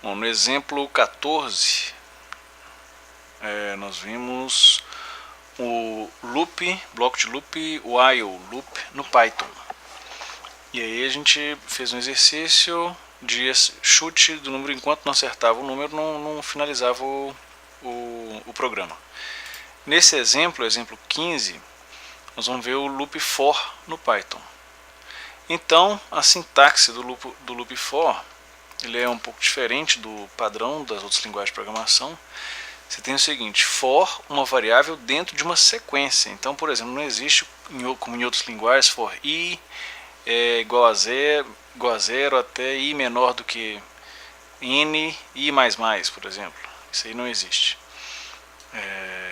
Bom, no exemplo 14, nós vimos o loop, bloco de loop, while loop no Python. E aí a gente fez um exercício de chute do número, enquanto não acertava o número, não finalizava o programa. Nesse exemplo 15, nós vamos ver o loop for no Python. Então, a sintaxe do loop for, ele é um pouco diferente do padrão das outras linguagens de programação. Você tem o seguinte: for uma variável dentro de uma sequência. Então, por exemplo, não existe, como em outras linguagens, for i é igual a zero até i menor do que n, i mais mais, por exemplo. Isso aí não existe.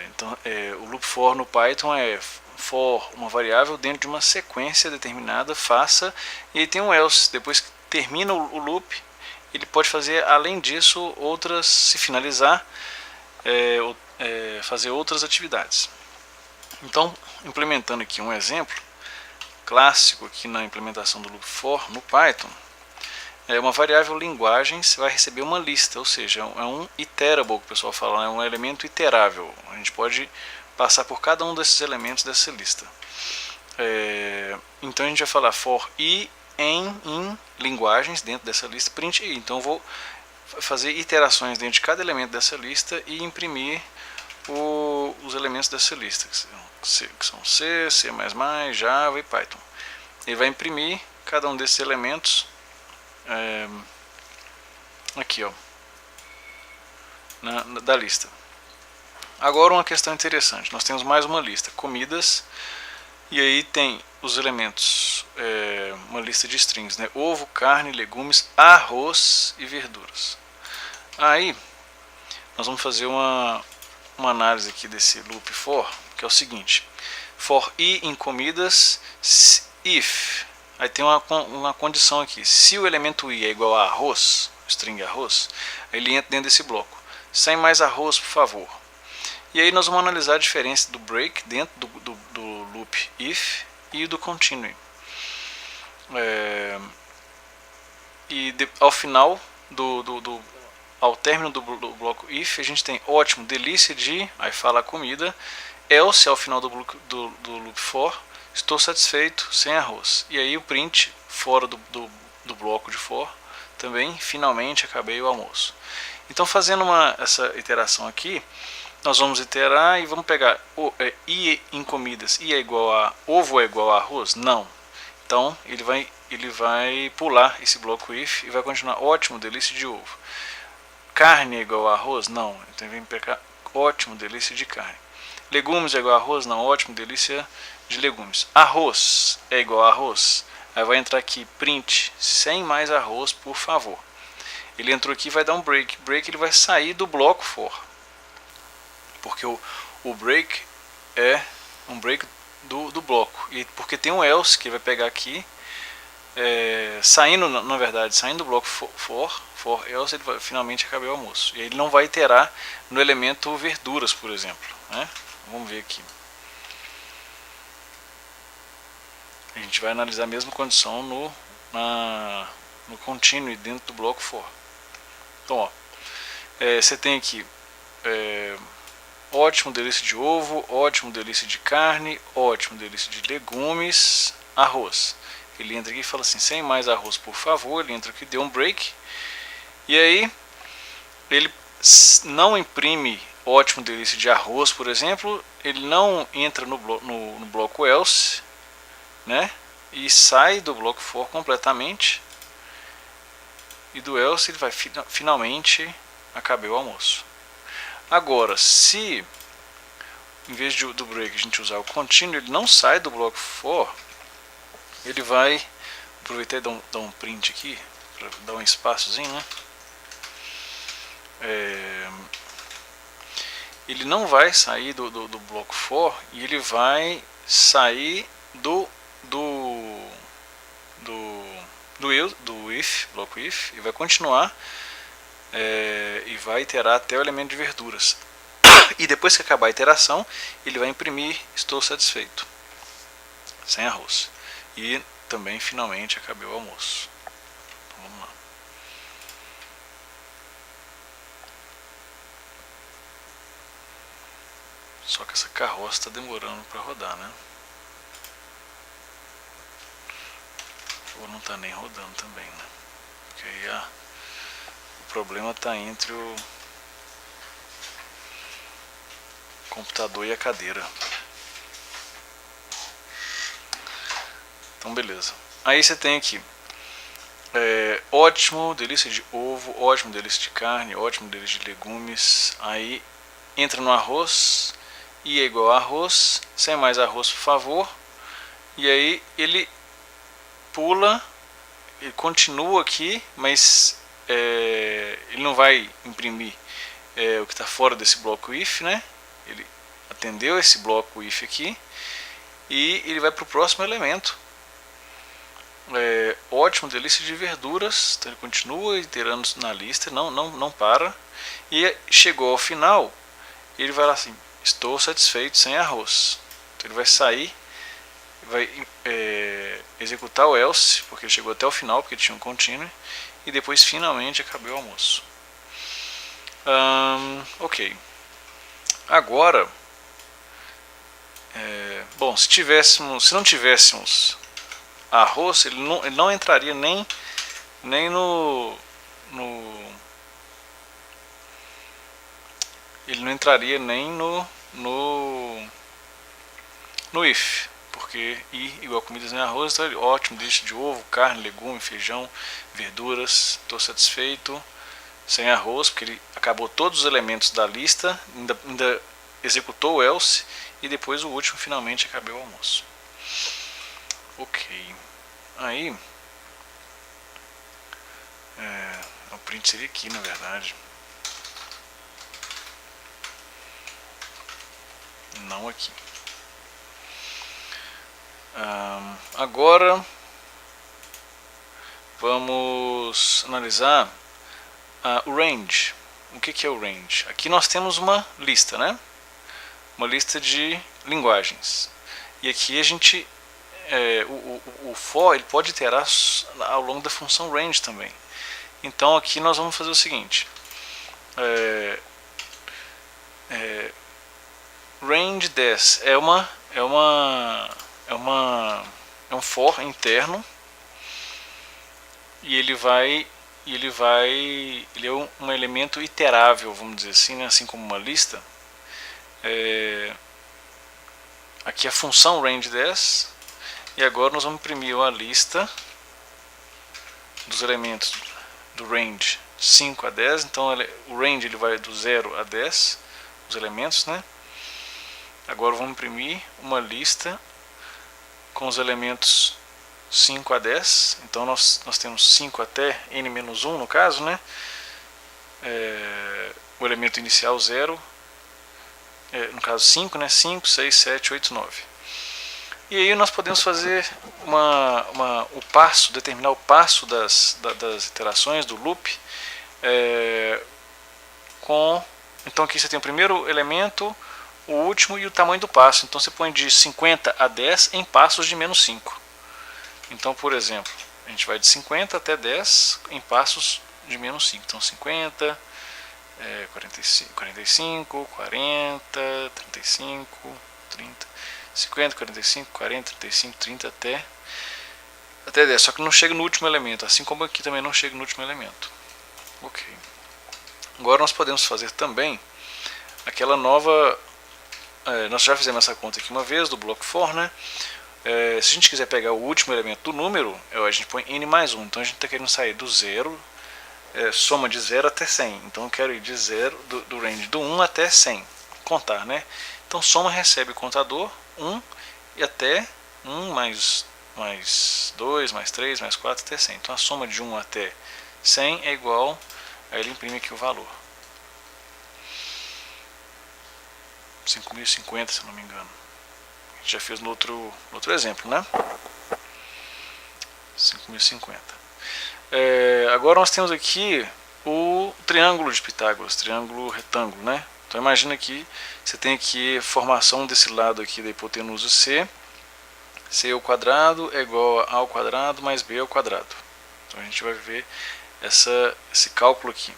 Então, o loop for no Python é for uma variável dentro de uma sequência determinada, faça, e aí tem um else. Depois que termina o loop, ele pode fazer, além disso, outras, se finalizar, fazer outras atividades. Então, implementando aqui um exemplo clássico aqui na implementação do loop for no Python, uma variável linguagem, você vai receber uma lista, ou seja, é um iterable, que o pessoal fala, é um elemento iterável. A gente pode passar por cada um desses elementos dessa lista. Então a gente vai falar for i em linguagens dentro dessa lista, print i. Então eu vou fazer iterações dentro de cada elemento dessa lista e imprimir os elementos dessa lista, que são C, C++, Java e Python. Ele vai imprimir cada um desses elementos aqui, ó, da lista. Agora uma questão interessante, nós temos mais uma lista, comidas, e aí tem os elementos, uma lista de strings, né? Ovo, carne, legumes, arroz e verduras. Aí nós vamos fazer uma análise aqui desse loop for, que é o seguinte: for i em comidas, if, aí tem uma condição aqui, se o elemento i é igual a arroz, string arroz, ele entra dentro desse bloco. Sem mais arroz, por favor. E aí nós vamos analisar a diferença do break dentro do loop if e do continue. Ao final ao término do bloco if, a gente tem ótimo, delícia de, aí fala a comida, else ao final do loop for, estou satisfeito, sem arroz. E aí o print fora do bloco de for, também, finalmente acabei o almoço. Então, fazendo essa iteração aqui, nós vamos iterar e vamos pegar i em comidas, i é igual a ovo é igual a arroz? Não. Então ele vai pular esse bloco if e vai continuar ótimo, delícia de ovo. Carne é igual a arroz? Não. Então ele vem pegar ótimo, delícia de carne. Legumes é igual a arroz? Não. Ótimo, delícia de legumes. Arroz é igual a arroz? Aí vai entrar aqui print sem mais arroz, por favor. Ele entrou aqui e vai dar um break. Break, ele vai sair do bloco for, porque o break é um break do bloco, e porque tem um else que ele vai pegar aqui, saindo, na verdade, saindo do bloco for else, ele vai finalmente acabar o almoço. E ele não vai iterar no elemento verduras, por exemplo, né? Vamos ver aqui. A gente vai analisar a mesma condição no continue dentro do bloco for. Então, ó, você tem aqui ótimo, delícia de ovo, ótimo, delícia de carne, ótimo, delícia de legumes, arroz. Ele entra aqui e fala assim, sem mais arroz, por favor. Ele entra aqui, deu um break. E aí, ele não imprime ótimo, delícia de arroz, por exemplo. Ele não entra no bloco else, né? E sai do bloco for completamente. E do else ele vai finalmente acabar o almoço. Agora, se em vez do break a gente usar o continue, ele não sai do bloco for, ele vai, aproveitar e dar um print aqui, para dar um espaçozinho, né? Ele não vai sair do bloco for, e ele vai sair do if, bloco if, e vai continuar e vai iterar até o elemento de verduras. E depois que acabar a iteração, ele vai imprimir estou satisfeito, sem arroz. E também finalmente acabei o almoço. Então, vamos lá. Só que essa carroça está demorando para rodar, né? Ou não está nem rodando também, né? Porque aí o problema está entre o computador e a cadeira. Então beleza. Aí você tem aqui ótimo, delícia de ovo, ótimo, delícia de carne, ótimo, delícia de legumes. Aí entra no arroz, i é igual a arroz, sem mais arroz por favor. E aí ele pula, ele continua aqui, mas ele não vai imprimir o que está fora desse bloco if, né? Ele atendeu esse bloco if aqui e ele vai para o próximo elemento. Ótimo, delícia de verduras. Então ele continua iterando na lista, não para. E chegou ao final, ele vai lá assim: estou satisfeito sem arroz. Então ele vai sair, vai executar o else, porque ele chegou até o final, porque tinha um continue. E depois finalmente acabei o almoço. Ok. Agora, bom, se não tivéssemos arroz, ele não entraria nem ele não entraria nem no if, porque i igual a comida sem arroz, então ele, ótimo, delícia de ovo, carne, legume, feijão, verduras, estou satisfeito sem arroz, porque ele acabou todos os elementos da lista, ainda executou o else e depois o último finalmente acabei o almoço. Ok, aí o print seria aqui na verdade, não aqui. Agora vamos analisar o range. O que é o range? Aqui nós temos uma lista, né? Uma lista de linguagens. E aqui a gente o for ele pode iterar ao longo da função range também. Então aqui nós vamos fazer o seguinte: range 10 é um for interno, e ele é um elemento iterável, vamos dizer assim, né? Assim como uma lista. Aqui a função range 10, e agora nós vamos imprimir a lista dos elementos do range 5 a 10. Então o range ele vai do 0 a 10, os elementos, né? Agora vamos imprimir uma lista com os elementos 5 a 10. Então nós temos 5 até n-1 no caso, né? O elemento inicial 0, no caso 5, né? 5, 6, 7, 8, 9. E aí nós podemos fazer determinar o passo das iterações do loop. Então aqui você tem o primeiro elemento, o último e o tamanho do passo. Então você põe de 50 a 10 em passos de menos 5. Então, por exemplo, a gente vai de 50 até 10 em passos de menos 5. Então 50, 45, 40, 35, 30, 50, 45, 40, 35, 30 até 10. Só que não chega no último elemento, assim como aqui também não chega no último elemento. Ok. Agora nós podemos fazer também aquela nova... nós já fizemos essa conta aqui uma vez do bloco for, né? Se a gente quiser pegar o último elemento do número, a gente põe n mais 1. Então a gente está querendo sair do 0, soma de 0 até 100. Então eu quero ir de 0, do range do 1 até 100. Contar, né? Então soma recebe o contador 1 e até 1 mais 2, mais 3, mais 4 até 100. Então a soma de 1 até 100 é igual, aí ele imprime aqui o valor. 5050, se eu não me engano. A gente já fez no outro exemplo, né? 5050. Agora nós temos aqui o triângulo de Pitágoras, triângulo retângulo, né? Então imagina que você tem aqui a formação desse lado aqui da hipotenusa C. C ao quadrado é igual a ao quadrado mais B ao quadrado. Então a gente vai ver esse cálculo aqui.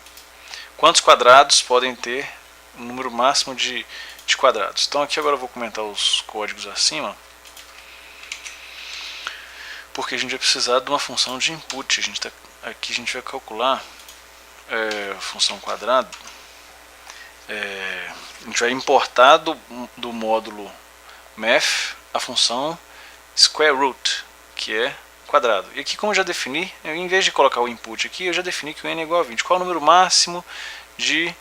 Quantos quadrados podem ter um número máximo de de quadrados. Então aqui agora eu vou comentar os códigos acima, porque a gente vai precisar de uma função de input. Aqui a gente vai calcular função quadrado. A gente vai importar do módulo math a função square root, que é quadrado. E aqui, como eu já defini, em vez de colocar o input aqui, eu já defini que o n é igual a 20. Qual é o número máximo de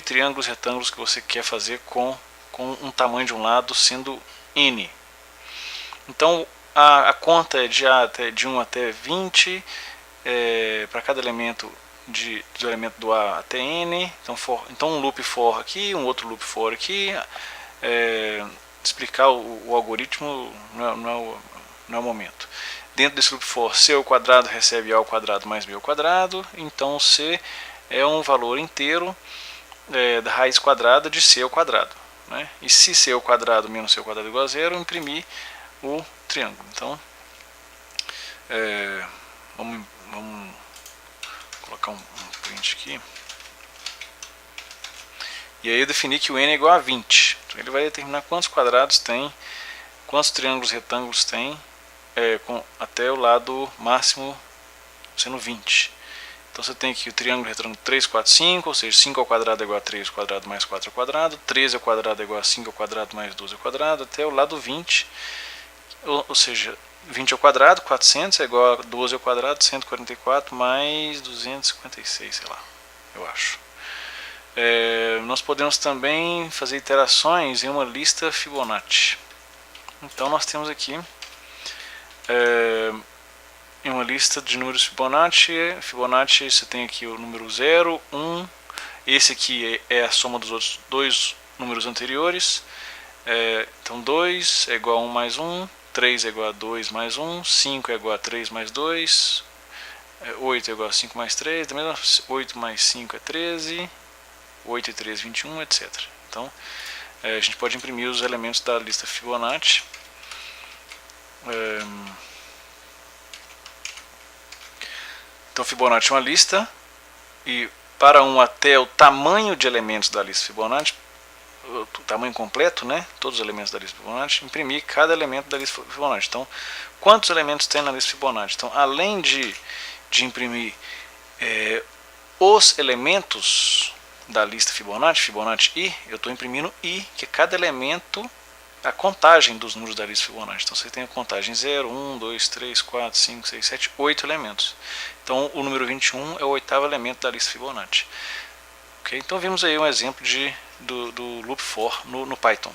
triângulos retângulos que você quer fazer com um tamanho de um lado sendo n? Então a conta é de 1 até 20 para cada elemento do elemento do A até n. Então um loop for aqui, um outro loop for aqui. Explicar o algoritmo não é o momento. Dentro desse loop for, c ao quadrado recebe a ao quadrado mais b ao quadrado. Então c é um valor inteiro da raiz quadrada de c ao quadrado, né? E se c ao quadrado menos c ao quadrado é igual a zero, eu imprimir o triângulo. Então vamos colocar um print aqui. E aí eu defini que o n é igual a 20. Então ele vai determinar quantos quadrados tem, quantos triângulos retângulos tem, até o lado máximo sendo 20. Então você tem aqui o triângulo retângulo 3, 4, 5, ou seja, 5 ao quadrado é igual a 3 ao quadrado mais 4 ao quadrado, 13 ao quadrado é igual a 5 ao quadrado mais 12 ao quadrado, até o lado 20, ou seja, 20 ao quadrado, 400 é igual a 12 ao quadrado, 144 mais 256, sei lá, eu acho. Nós podemos também fazer iterações em uma lista Fibonacci. Então nós temos aqui em uma lista de números Fibonacci. Fibonacci, você tem aqui o número 0, 1, esse aqui é a soma dos outros dois números anteriores. Então 2 é igual a 1 mais 1, 3 é igual a 2 mais 1, 5 é igual a 3 mais 2, 8 é igual a 5 mais 3, 8 mais 5 é 13, 8 e 3, 21, etc. Então a gente pode imprimir os elementos da lista Fibonacci. Então Fibonacci é uma lista, e para 1 até o tamanho de elementos da lista Fibonacci, o tamanho completo, né, todos os elementos da lista Fibonacci, imprimir cada elemento da lista Fibonacci. Então, quantos elementos tem na lista Fibonacci? Então, além de imprimir os elementos da lista Fibonacci I, eu estou imprimindo I, que é cada elemento, a contagem dos números da lista Fibonacci. Então você tem a contagem 0, 1, 2, 3, 4, 5, 6, 7, 8 elementos. Então o número 21 é o oitavo elemento da lista Fibonacci. Okay? Então vimos aí um exemplo do loop for no Python.